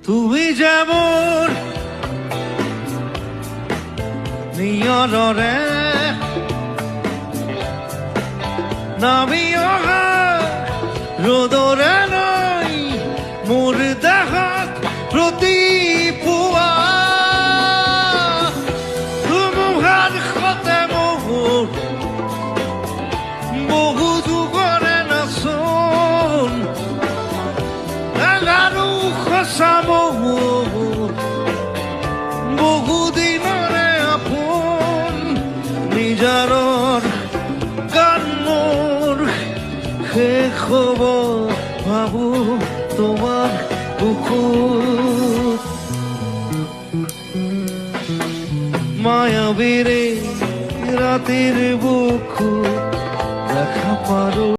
তুমি যেমন নিয়ৰে নামি অহা ৰোদৰে নাই মোৰ দেহাত প্ৰতি পুয়া তুমহাৰ খতে মোৰ বহু যুগৰে নাচন এলাৰু খসা মোৰ বহুদিনৰে আপোন নিজাৰৰ গান মোৰ শেষ হ'ব ভাবো তোমাৰ বুকুত মায়াবীৰে ৰাতেৰ বুকুত দেখা পাৰো